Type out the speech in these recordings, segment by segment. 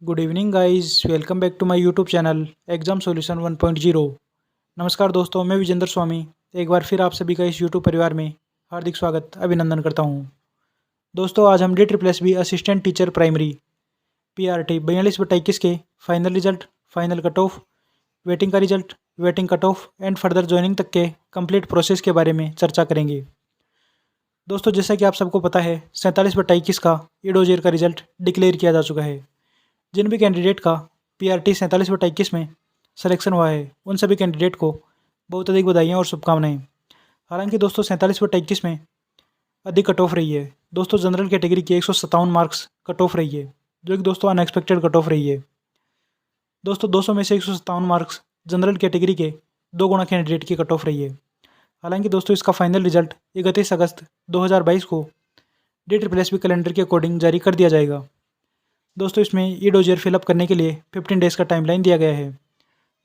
Good evening guys, welcome back to my YouTube channel exam solution 1.0। नमस्कार दोस्तों, मैं विजेंद्र स्वामी एक बार फिर आप सभी का इस यूट्यूब परिवार में हार्दिक स्वागत अभिनंदन करता हूं। दोस्तों, आज हम DSSB assistant teacher primary PRT 42/21 के final result, final cut off, waiting का result, waiting cut off and further joining तक के कंप्लीट प्रोसेस के बारे में चर्चा करेंगे। दोस्तों, जैसा कि आप सबको पता है, 47/21 का ईडोजेर का रिजल्ट डिक्लेयर किया जा चुका है। जिन भी कैंडिडेट का PRT 47/21 में सिलेक्शन हुआ है, उन सभी कैंडिडेट को बहुत अधिक बधाइयाँ और शुभकामनाएं। हालांकि दोस्तों, 47/21 में अधिक कट ऑफ रही है। दोस्तों, जनरल कैटेगरी की 157 मार्क्स कट ऑफ रही है, जो कि दोस्तों अनएक्सपेक्टेड कट ऑफ रही है। दोस्तों, 200 में से 157 मार्क्स जनरल कैटेगरी के 2 गुना कैंडिडेट की कट ऑफ रही है। हालांकि दोस्तों, इसका फाइनल रिजल्ट 31 अगस्त 2022 को DSSB कैलेंडर के अकॉर्डिंग जारी कर दिया जाएगा। दोस्तों, इसमें ईडोजेर फिलअप करने के लिए 15 डेज़ का टाइमलाइन दिया गया है।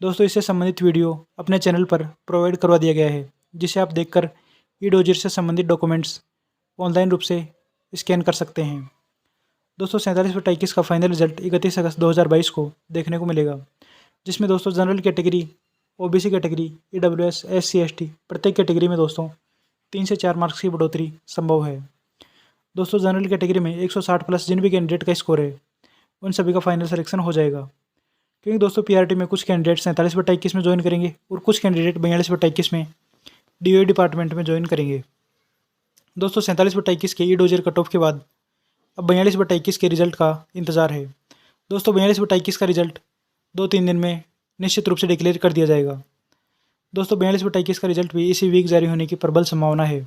दोस्तों, इससे संबंधित वीडियो अपने चैनल पर प्रोवाइड करवा दिया गया है, जिसे आप देखकर ईडोजेर से संबंधित डॉक्यूमेंट्स ऑनलाइन रूप से स्कैन कर सकते हैं। दोस्तों, 47/21 का फाइनल रिजल्ट 31 अगस्त 2022 को देखने को मिलेगा, जिसमें दोस्तों general category, OBC category, EWS, SC ST प्रत्येक कैटेगरी में दोस्तों 3 से 4 मार्क्स की बढ़ोतरी संभव है। दोस्तों, जनरल कैटेगरी में 160 प्लस जिन भी कैंडिडेट का स्कोर है, उन सभी का फाइनल सिलेक्शन हो जाएगा। क्योंकि दोस्तों, PRT में कुछ कैंडिडेट 47/21 में ज्वाइन करेंगे और कुछ कैंडिडेट 42/21 में DOE डिपार्टमेंट में ज्वाइन करेंगे। दोस्तों, 47/21 के ईडोजेर कट ऑफ के बाद अब 42/21 के रिजल्ट का इंतजार है। दोस्तों, 42/21 का रिजल्ट 2-3 दिन में निश्चित रूप से डिक्लेयर कर दिया जाएगा। दोस्तों, 42/21 का रिजल्ट भी इसी वीक जारी होने की प्रबल संभावना है।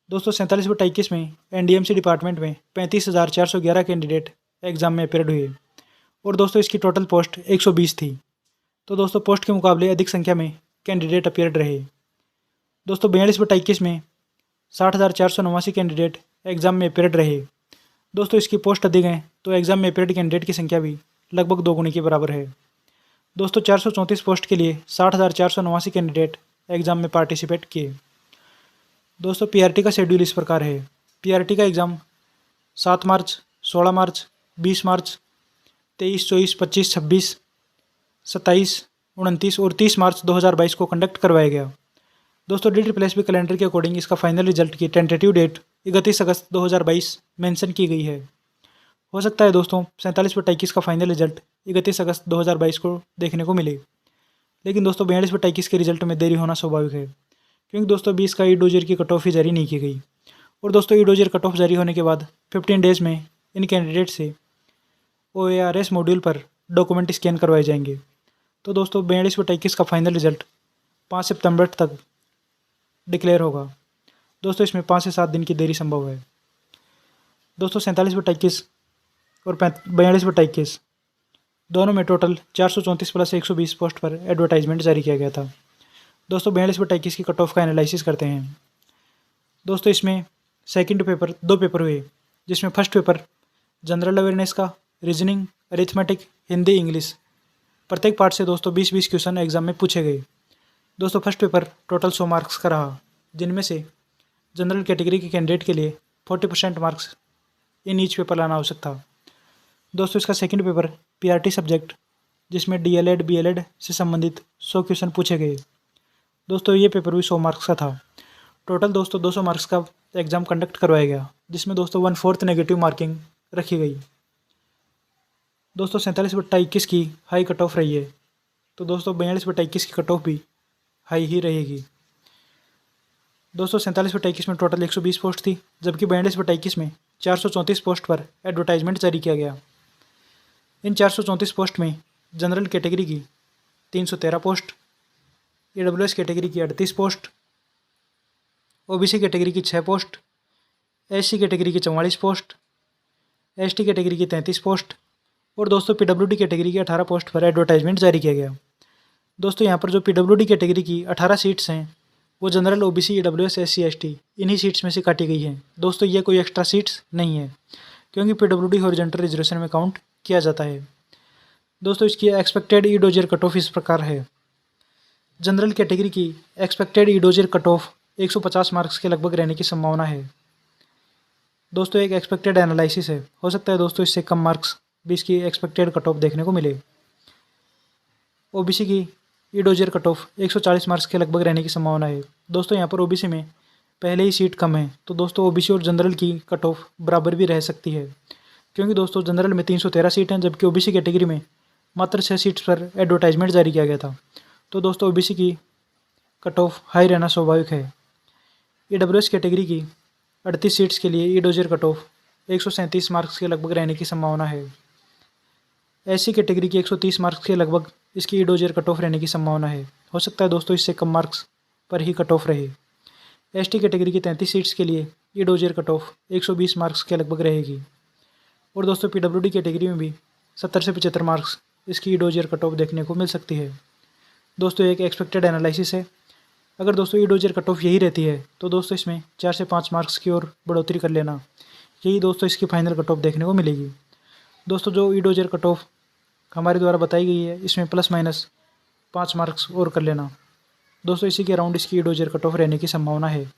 दोस्तों, 47/21 में NDMC डिपार्टमेंट में 35,411 कैंडिडेट एग्जाम में अपेयर्ड हुए और दोस्तों इसकी टोटल पोस्ट 120 थी। तो दोस्तों, पोस्ट के मुकाबले अधिक संख्या में कैंडिडेट अपेयर्ड रहे। दोस्तों, 42/21 में 60,489 कैंडिडेट एग्जाम में अपेयर्ड रहे। दोस्तों, इसकी पोस्ट अधिक हैं तो एग्जाम में अपेयर्ड कैंडिडेट की संख्या भी लगभग 2 गुनी के बराबर है। दोस्तों, 434 पोस्ट के लिए 60,489 कैंडिडेट एग्जाम में पार्टिसिपेट किए। दोस्तों, PRT का शेड्यूल इस प्रकार है। PRT का एग्ज़ाम 7 मार्च, 16 मार्च, 20 मार्च, 23, 24, 25, 26, 27, 29 और 30 मार्च 2022 को कंडक्ट करवाया गया। दोस्तों, DSSB कैलेंडर के अकॉर्डिंग इसका फाइनल रिजल्ट की टेंटेटिव डेट 31 अगस्त 2022 मेंशन की गई है। हो सकता है दोस्तों 47/21 का फाइनल रिजल्ट 31 अगस्त 2022 को देखने को मिले, लेकिन दोस्तों 42/21 के रिजल्ट में देरी होना स्वाभाविक है, क्योंकि दोस्तों 20 का ईडोजेर की कट ऑफ ही जारी नहीं की गई। और दोस्तों, ईडोजेर कट ऑफ जारी होने के बाद 15 डेज़ में इन कैंडिडेट से OARS मॉड्यूल पर डॉक्यूमेंट स्कैन करवाए जाएंगे। तो दोस्तों, 42/21 का फाइनल रिजल्ट 5 सितंबर तक डिक्लेयर होगा। दोस्तों, इसमें 5 से 7 दिन की देरी संभव है। दोस्तों, 47/21 और 42/21 दोनों में टोटल 434 प्लस 120 पोस्ट पर एडवर्टाइजमेंट जारी किया गया था। दोस्तों, 42/21 की कट ऑफ का एनालिसिस करते हैं। दोस्तों, इसमें सेकंड पेपर 2 पेपर हुए, जिसमें फर्स्ट पेपर जनरल अवेयरनेस का, रीजनिंग, अरिथमेटिक, हिंदी, इंग्लिश प्रत्येक पार्ट से दोस्तों 20-20 क्वेश्चन एग्जाम में पूछे गए। दोस्तों, फर्स्ट पेपर टोटल 100 मार्क्स का रहा, जिनमें से जनरल कैटेगरी के कैंडिडेट के लिए 40% मार्क्स इन ईच पेपर लाना आवश्यक था। दोस्तों, इसका सेकंड पेपर PRT सब्जेक्ट, जिसमें DLED BLED से संबंधित 100 क्वेश्चन पूछे गए। दोस्तों, ये पेपर भी 100 मार्क्स का था। टोटल दोस्तों 200 मार्क्स का एग्ज़ाम कंडक्ट करवाया गया, जिसमें दोस्तों 1/4 नेगेटिव मार्किंग रखी गई। दोस्तों, 47/21 की हाई कट ऑफ रही है, तो दोस्तों 42/21 की कट ऑफ भी हाई ही रहेगी। दोस्तों, 47/21 में टोटल 120 पोस्ट थी, जबकि 42/21 में 434 पोस्ट पर एडवर्टाइजमेंट जारी किया गया। इन 434 पोस्ट में जनरल कैटेगरी की 313 पोस्ट, EWS कैटेगरी की 38 पोस्ट, OBC कैटेगरी की 6 पोस्ट, SC कैटेगरी की 44 पोस्ट, ST कैटेगरी की 33 पोस्ट और दोस्तों PWD कैटेगरी की 18 पोस्ट पर एडवर्टाइजमेंट जारी किया गया। दोस्तों, यहाँ पर जो PWD कैटेगरी की 18 सीट्स हैं, वो general, OBC, EWS, SC ST इन्हीं सीट्स में से काटी गई हैं। दोस्तों, ये कोई एक्स्ट्रा सीट्स नहीं है, क्योंकि PWD हॉरिजॉन्टल रिजर्वेशन में काउंट किया जाता है। दोस्तों, इसकी एक्सपेक्टेड ईडोजेर कट ऑफ इस प्रकार है। जनरल कैटेगरी की एक्सपेक्टेड ईडोजेर कट ऑफ 150 मार्क्स के लगभग रहने की संभावना है। दोस्तों, एक एक्सपेक्टेड एनालिसिस है, हो सकता है दोस्तों इससे कम मार्क्स भी इसकी एक्सपेक्टेड कट ऑफ देखने को मिले। ओबीसी की ईडोजियर कट ऑफ 140 मार्क्स के लगभग रहने की संभावना है। दोस्तों यहाँ पर ओबीसी में पहले ही सीट कम है, तो दोस्तों ओबीसी और जनरल की कट ऑफ बराबर भी रह सकती है, क्योंकि दोस्तों जनरल में 313 सीट हैं, जबकि ओबीसी कैटेगरी में मात्र 6 सीट्स पर एडवर्टाइजमेंट जारी किया गया था। तो दोस्तों ओबीसी की कट ऑफ हाई रहना स्वाभाविक है। ईडब्ल्यूएस कैटेगरी की 38 सीट्स के लिए ईडोजियर कट ऑफ 137 मार्क्स के लगभग रहने की संभावना है। एससी कैटेगरी की 130 मार्क्स के लगभग इसकी ईडोजियर कट ऑफ रहने की संभावना है। हो सकता है दोस्तों इससे कम मार्क्स पर ही कट ऑफ रहे। एसटी कैटेगरी की 33 सीट्स के लिए ईडोजियर कट ऑफ 120 मार्क्स के लगभग रहेगी। और दोस्तों पीडब्ल्यूडी कैटेगरी में भी 70 से 75 मार्क्स इसकी ईडोजियर कट ऑफ देखने को मिल सकती है। दोस्तों एक एक्सपेक्टेड एनालिसिस है। अगर दोस्तों ईडोजियर कट ऑफ यही रहती है तो दोस्तों इसमें 4 से 5 मार्क्स की ओर बढ़ोतरी कर लेना, यही दोस्तों इसकी फाइनल कट ऑफ देखने को मिलेगी। दोस्तों जो ईडोजियर कट ऑफ हमारे द्वारा बताई गई है इसमें प्लस माइनस 5 मार्क्स और कर लेना। दोस्तों इसी के अराउंड इसकी ईडोजियर कट ऑफ रहने की संभावना है।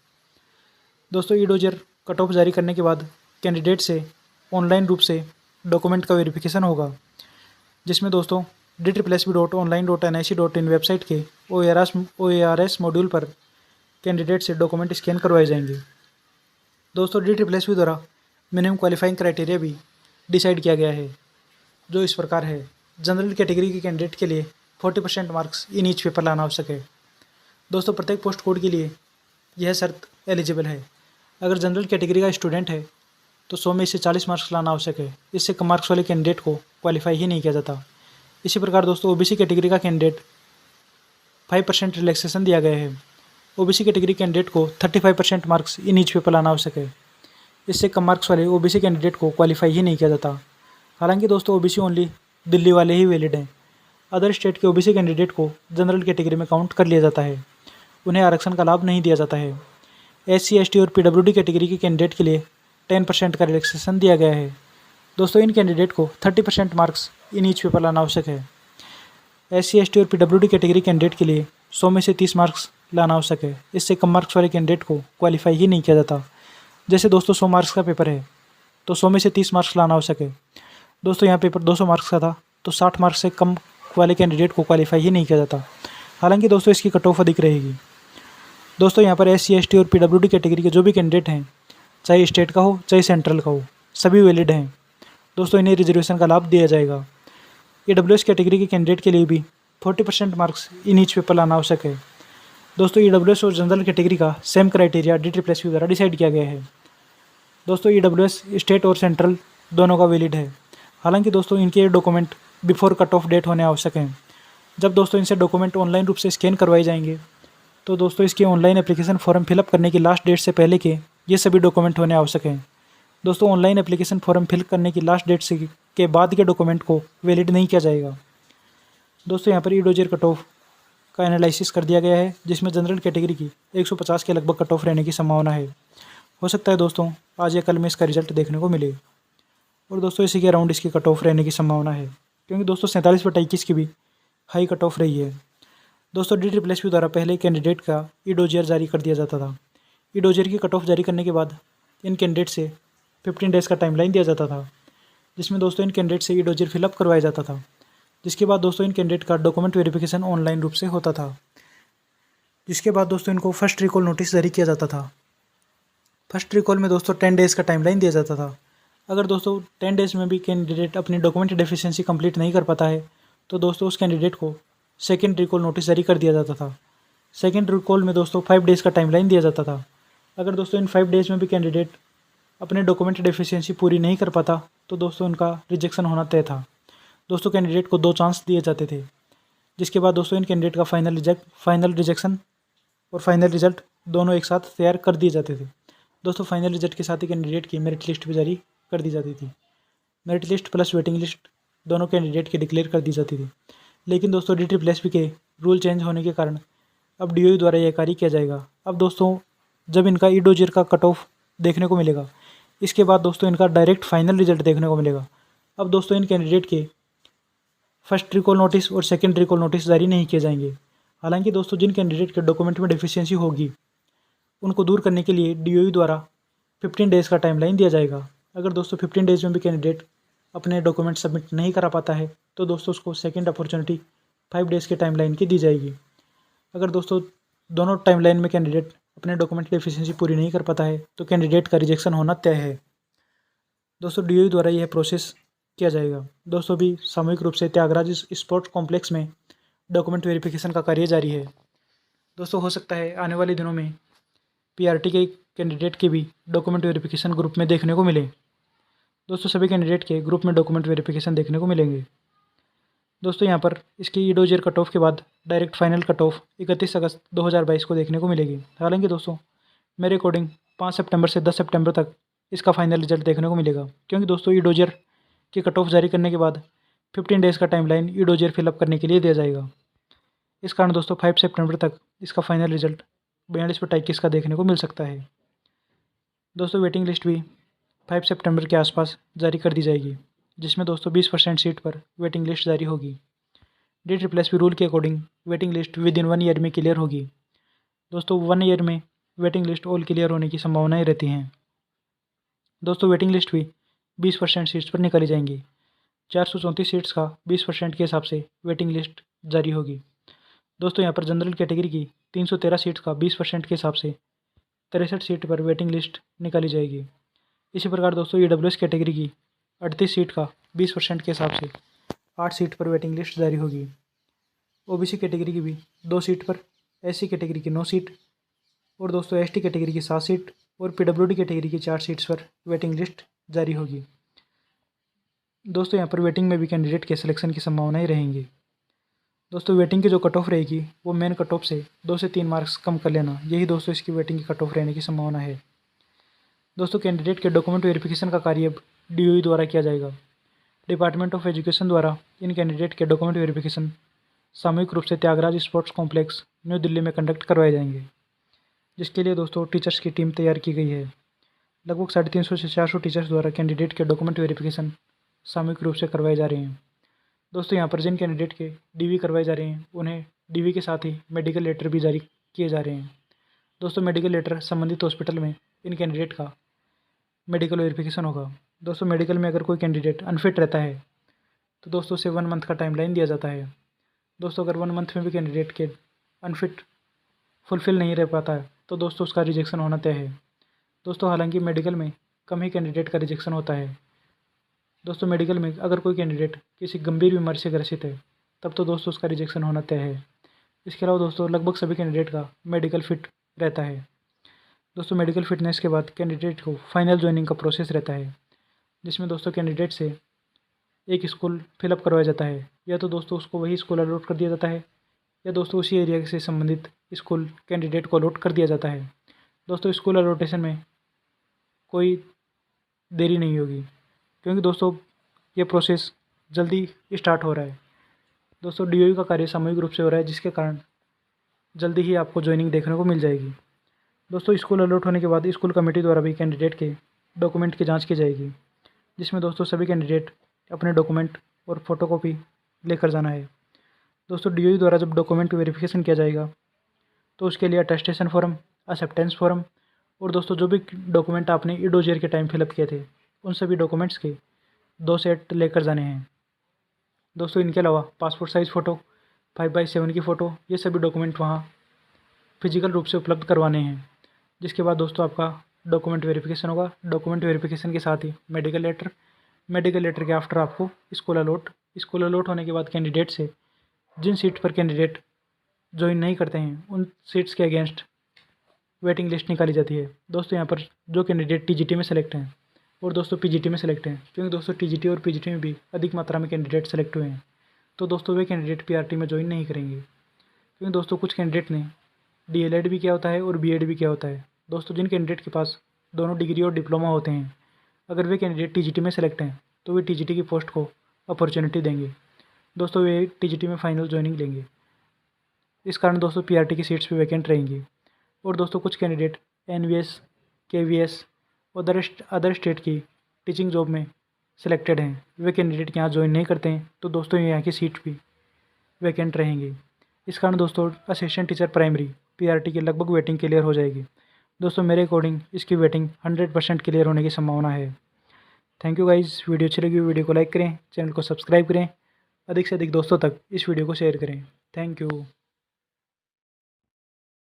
दोस्तों ईडोजियर कट ऑफ जारी करने के बाद कैंडिडेट से ऑनलाइन रूप से डॉक्यूमेंट का वेरिफिकेशन होगा, जिसमें दोस्तों DSSB.online.nic.in वेबसाइट के OARS मॉड्यूल पर कैंडिडेट से डॉक्यूमेंट स्कैन करवाए जाएंगे। दोस्तों DSSB द्वारा मिनिमम क्वालिफाइंग क्राइटेरिया भी डिसाइड किया गया है, जो इस प्रकार है। जनरल कैटेगरी के कैंडिडेट के लिए 40% मार्क्स इन ईच पेपर लाना आवश्यक है। दोस्तों प्रत्येक पोस्ट कोड के लिए यह शर्त एलिजिबल है। अगर जनरल कैटेगरी का स्टूडेंट है तो 100 में से 40 मार्क्स लाना आवश्यक है। इससे कम मार्क्स वाले कैंडिडेट को क्वालिफाई ही नहीं किया जाता। इसी प्रकार दोस्तों ओबीसी कैटेगरी का कैंडिडेट 5% रिलैक्सेशन दिया गया है। ओबीसी कैटेगरी कैंडिडेट को 35% मार्क्स इन ईच पेपर लाना आवश्यक है। इससे कम मार्क्स वाले ओबीसी कैंडिडेट को क्वालिफाई ही नहीं किया जाता। हालांकि दोस्तों ओबीसी ओनली दिल्ली वाले ही वैलिड हैं। अदर स्टेट के ओबीसी कैंडिडेट को जनरल कैटेगरी में काउंट कर लिया जाता है, उन्हें आरक्षण का लाभ नहीं दिया जाता है। SC ST और PWD कैटेगरी के कैंडिडेट के लिए 10% का रिलैक्सेशन दिया गया है। दोस्तों इन कैंडिडेट को 30% मार्क्स इन ईच पेपर लाना आवश्यक है। SC ST और PWD कैटेगरी कैंडिडेट के लिए 100 में से 30 मार्क्स लाना आवश्यक है। इससे कम मार्क्स वाले कैंडिडेट को क्वालिफाई ही नहीं किया जाता। जैसे दोस्तों 100 मार्क्स का पेपर है तो 100 में से 30 मार्क्स लाना आवश्यक है। दोस्तों यहाँ पेपर 200 मार्क्स का था तो 60 मार्क्स से कम वाले कैंडिडेट को क्वालिफाई ही नहीं किया जाता। हालांकि दोस्तों इसकी कट ऑफ अधिक रहेगी। दोस्तों यहाँ पर SC ST और PWD कैटेगरी के जो भी कैंडिडेट हैं, चाहे स्टेट का हो चाहे सेंट्रल का हो, सभी वैलिड हैं। दोस्तों इन्हें रिजर्वेशन का लाभ दिया जाएगा। EWS कैटेगरी के कैंडिडेट के लिए भी 40% मार्क्स इन ईच पेपर लाना आवश्यक है। दोस्तों EWS और जनरल कैटेगरी का सेम क्राइटेरिया DSSB द्वारा डिसाइड किया गया है। दोस्तों EWS स्टेट और सेंट्रल दोनों का वैलिड है। हालांकि दोस्तों इनके document before cut off date होने आवश्यक हैं। जब दोस्तों इनसे डॉक्यूमेंट ऑनलाइन रूप से स्कैन करवाए जाएंगे तो दोस्तों इसके ऑनलाइन एप्लीकेशन फॉर्म फिलअप करने की लास्ट डेट से पहले के ये सभी डॉक्यूमेंट होने आवश्यक हैं। दोस्तों ऑनलाइन एप्लीकेशन फॉर्म फिल करने की लास्ट डेट से के बाद के डॉक्यूमेंट को वैलिड नहीं किया जाएगा। दोस्तों यहाँ पर ईडोजियर कट ऑफ का एनालिसिस कर दिया गया है, जिसमें जनरल कैटेगरी की 150 के लगभग कट ऑफ रहने की संभावना है। हो सकता है दोस्तों आज या कल में इसका रिजल्ट देखने को मिले। और दोस्तों इसी के अराउंड इसकी कट ऑफ रहने की संभावना है, क्योंकि दोस्तों 47/21 की भी हाई कट ऑफ रही है। दोस्तों DSSB द्वारा पहले कैंडिडेट का ईडोजियर जारी कर दिया जाता था। ईडोजियर की कट ऑफ जारी करने के बाद इन कैंडिडेट से 15 डेज़ का टाइमलाइन दिया जाता था, जिसमें दोस्तों इन कैंडिडेट से ईडोजियर फिलअप करवाया जाता था। जिसके बाद दोस्तों इन कैंडिडेट का डॉक्यूमेंट वेरिफिकेशन ऑनलाइन रूप से होता था। जिसके बाद दोस्तों इनको फर्स्ट रिकॉल नोटिस जारी किया जाता था। फर्स्ट रिकॉल में दोस्तों 10 डेज़ का टाइमलाइन दिया जाता था। अगर दोस्तों 10 डेज़ में भी कैंडिडेट अपनी डॉक्यूमेंट डेफिशिएंसी कंप्लीट नहीं कर पाता है तो दोस्तों उस कैंडिडेट को सेकंड रिकॉल नोटिस जारी कर दिया जाता था। सेकंड रिकॉल में दोस्तों 5 डेज़ का टाइमलाइन दिया जाता था। अगर दोस्तों इन 5 डेज़ में भी कैंडिडेट अपने डॉक्यूमेंट डेफिशिएंसी पूरी नहीं कर पाता तो दोस्तों उनका रिजेक्शन होना तय था। दोस्तों कैंडिडेट को 2 चांस दिए जाते थे, जिसके बाद दोस्तों इन कैंडिडेट का फाइनल रिजेक्शन और फाइनल रिजल्ट दोनों एक साथ तैयार कर दिए जाते थे। दोस्तों फाइनल रिजल्ट के साथ ही कैंडिडेट की मेरिट लिस्ट भी जारी कर दी जाती थी। Merit list plus waiting list दोनों कैंडिडेट की डिक्लेयर कर दी जाती थी। लेकिन दोस्तों DSSB के रूल चेंज होने के कारण अब DOE द्वारा यह कार्य किया जाएगा। अब दोस्तों जब इनका ईडोजियर का कट ऑफ देखने को मिलेगा, इसके बाद दोस्तों इनका डायरेक्ट फाइनल रिजल्ट देखने को मिलेगा। अब दोस्तों इन कैंडिडेट के फर्स्ट रिकॉल नोटिस और सेकंड रिकॉल नोटिस जारी नहीं किए जाएंगे। हालांकि दोस्तों जिन कैंडिडेट के डॉक्यूमेंट में डेफिशिएंसी होगी उनको दूर करने के लिए DOE द्वारा 15 डेज़ का टाइमलाइन दिया जाएगा। अगर दोस्तों 15 डेज़ में भी कैंडिडेट अपने डॉक्यूमेंट सबमिट नहीं करा पाता है तो दोस्तों उसको सेकेंड अपॉर्चुनिटी 5 डेज़ के टाइमलाइन की दी जाएगी। अगर दोस्तों दोनों टाइमलाइन में कैंडिडेट अपने डॉक्यूमेंट की एफिशिएंसी पूरी नहीं कर पाता है तो कैंडिडेट का रिजेक्शन होना तय है। दोस्तों DOE द्वारा यह प्रोसेस किया जाएगा। दोस्तों अभी सामूहिक रूप से त्यागराज स्पोर्ट्स कॉम्प्लेक्स में डॉक्यूमेंट वेरिफिकेशन का कार्य जारी है। दोस्तों हो सकता है आने वाले दिनों में PRT के कैंडिडेट के भी डॉक्यूमेंट वेरिफिकेशन ग्रुप में देखने को मिले। दोस्तों सभी कैंडिडेट के ग्रुप में डॉक्यूमेंट वेरिफिकेशन देखने को मिलेंगे। दोस्तों यहाँ पर इसकी ईडोजियर कट ऑफ के बाद डायरेक्ट फाइनल कट ऑफ 31 अगस्त 2022 को देखने को मिलेगी। हालांकि दोस्तों मेरे अकॉर्डिंग 5 सितंबर से 10 सितंबर तक इसका फाइनल रिजल्ट देखने को मिलेगा, क्योंकि दोस्तों ईडोजियर की कट ऑफ जारी करने के बाद 15 डेज़ का टाइमलाइन ईडोजियर फिलअप करने के लिए दिया जाएगा। इस कारण दोस्तों 5 सितंबर तक इसका फाइनल रिजल्ट 42/21 का देखने को मिल सकता है। दोस्तों वेटिंग लिस्ट भी 5 सितंबर के आसपास जारी कर दी जाएगी, जिसमें दोस्तों 20% सीट पर वेटिंग लिस्ट जारी होगी। DSSS रूल के according waiting list with in 1 year में क्लियर होगी। दोस्तों 1 ईयर में वेटिंग लिस्ट ऑल क्लियर होने की संभावनाएं रहती हैं। दोस्तों वेटिंग लिस्ट भी 20% सीट्स पर निकाली जाएंगी। 434 सीट्स का 20% के हिसाब से वेटिंग लिस्ट जारी होगी। दोस्तों यहाँ पर जनरल कैटेगरी की 313 सीट्स का 20% के हिसाब से 63 सीट पर वेटिंग लिस्ट निकाली जाएगी। इसी प्रकार दोस्तों EWS कैटेगरी की 38 सीट का 20% के हिसाब से 8 सीट पर वेटिंग लिस्ट जारी होगी। OBC कैटेगरी की भी 2 सीट पर, SC कैटेगरी की 9 सीट और दोस्तों ST कैटेगरी की 7 सीट और PWD कैटेगरी की 4 सीट्स पर वेटिंग लिस्ट जारी होगी। दोस्तों यहाँ पर वेटिंग में भी कैंडिडेट के सिलेक्शन की संभावनाएं रहेंगी। दोस्तों वेटिंग की जो कट ऑफ रहेगी वो मेन कट ऑफ से 2 से 3 मार्क्स कम कर लेना, यही दोस्तों इसकी वेटिंग की कट ऑफ रहने की संभावना है। दोस्तों कैंडिडेट के डॉक्यूमेंट वेरिफिकेशन का कार्य अब DOE द्वारा किया जाएगा। डिपार्टमेंट ऑफ एजुकेशन द्वारा इन कैंडिडेट के डॉक्यूमेंट वेरिफिकेशन सामूहिक रूप से Thyagraj sports complex new Delhi में कंडक्ट करवाए जाएंगे, जिसके लिए दोस्तों टीचर्स की टीम तैयार की गई है। लगभग 350 से 400 टीचर्स द्वारा कैंडिडेट के डॉक्यूमेंट वेरिफिकेशन सामूहिक रूप से करवाए जा रहे हैं। दोस्तों यहाँ पर जिन कैंडिडेट के DV करवाए जा रहे हैं उन्हें DV के साथ ही मेडिकल लेटर भी जारी किए जा रहे हैं। दोस्तों मेडिकल लेटर संबंधित हॉस्पिटल में इन कैंडिडेट का मेडिकल वेरिफिकेशन होगा। दोस्तों मेडिकल में अगर कोई कैंडिडेट अनफिट रहता है तो दोस्तों उसे 1 मंथ का टाइमलाइन दिया जाता है। दोस्तों अगर 1 मंथ में भी कैंडिडेट के अनफिट फुलफिल नहीं रह पाता है तो दोस्तों उसका रिजेक्शन होना तय है। दोस्तों हालांकि मेडिकल में कम ही कैंडिडेट का रिजेक्शन होता है। दोस्तों मेडिकल में अगर कोई कैंडिडेट किसी गंभीर बीमारी से ग्रसित है तब तो दोस्तों उसका रिजेक्शन होना तय है। इसके अलावा दोस्तों लगभग सभी कैंडिडेट का मेडिकल फिट रहता है। दोस्तों मेडिकल फिटनेस के बाद कैंडिडेट को फाइनल ज्वाइनिंग का प्रोसेस रहता है, जिसमें दोस्तों कैंडिडेट से एक स्कूल फिलअप करवाया जाता है, या तो दोस्तों उसको वही स्कूल अलॉट कर दिया जाता है या दोस्तों उसी एरिया से संबंधित स्कूल कैंडिडेट को अलॉट कर दिया जाता है। दोस्तों स्कूल अलॉटेशन में कोई देरी नहीं होगी, क्योंकि दोस्तों ये प्रोसेस जल्दी स्टार्ट हो रहा है। दोस्तों DOE का कार्य सामूहिक रूप से हो रहा है, जिसके कारण जल्दी ही आपको ज्वाइनिंग देखने को मिल जाएगी। दोस्तों स्कूल अलॉट होने के बाद स्कूल कमेटी द्वारा भी कैंडिडेट के डॉक्यूमेंट की जांच की जाएगी, जिसमें दोस्तों सभी कैंडिडेट अपने डॉक्यूमेंट और फोटोकॉपी लेकर जाना है। दोस्तों DOE द्वारा जब डॉक्यूमेंट वेरिफिकेशन किया जाएगा तो उसके लिए अटेस्टेशन फॉर्म, एक्सेप्टेंस फॉर्म और दोस्तों जो भी डॉक्यूमेंट आपने EDOJR के टाइम फिलअप किए थे उन सभी डॉक्यूमेंट्स के 2 सेट लेकर जाने हैं। दोस्तों इनके अलावा पासपोर्ट साइज़ फ़ोटो, 5x7 की फ़ोटो, ये सभी डॉक्यूमेंट वहाँ फिजिकल रूप से उपलब्ध करवाने हैं। जिसके बाद दोस्तों आपका डॉक्यूमेंट वेरिफिकेशन होगा। डॉक्यूमेंट वेरिफिकेशन के साथ ही मेडिकल लेटर के आफ्टर आपको स्कूल अलॉट होने के बाद कैंडिडेट से जिन सीट पर कैंडिडेट ज्वाइन नहीं करते हैं उन सीट्स के अगेंस्ट वेटिंग लिस्ट निकाली जाती है। दोस्तों यहाँ पर जो कैंडिडेट TGT में सेलेक्ट हैं और दोस्तों PGT में सेलेक्ट हैं, क्योंकि दोस्तों TGT और PGT में भी अधिक मात्रा में कैंडिडेट सेलेक्ट हुए हैं, तो दोस्तों वे कैंडिडेट PRT में ज्वाइन नहीं करेंगे, क्योंकि दोस्तों कुछ कैंडिडेट ने DLED भी किया होता है और BEd भी किया होता है। दोस्तों जिन कैंडिडेट के पास दोनों डिग्री और डिप्लोमा होते हैं, अगर वे कैंडिडेट TGT में सेलेक्ट हैं तो वे TGT की पोस्ट को अपॉर्चुनिटी देंगे। दोस्तों वे TGT में फाइनल ज्वाइनिंग लेंगे। इस कारण दोस्तों PRT की सीट्स भी वैकेंट रहेंगी। और दोस्तों कुछ कैंडिडेट NVS, KVS और अदर स्टेट की टीचिंग जॉब में सिलेक्टेड हैं, वे कैंडिडेट यहाँ ज्वाइन नहीं करते हैं तो दोस्तों यहाँ की सीट भी वैकेंट रहेंगी। इस कारण दोस्तों असिस्टेंट टीचर प्राइमरी PRT की लगभग वेटिंग क्लियर हो जाएगी। दोस्तों मेरे अकॉर्डिंग इसकी वेटिंग 100% क्लियर होने की संभावना है। Thank you guys. वीडियो अच्छी लगी वीडियो को लाइक करें, चैनल को सब्सक्राइब करें, अधिक से अधिक दोस्तों तक इस वीडियो को शेयर करें। Thank you.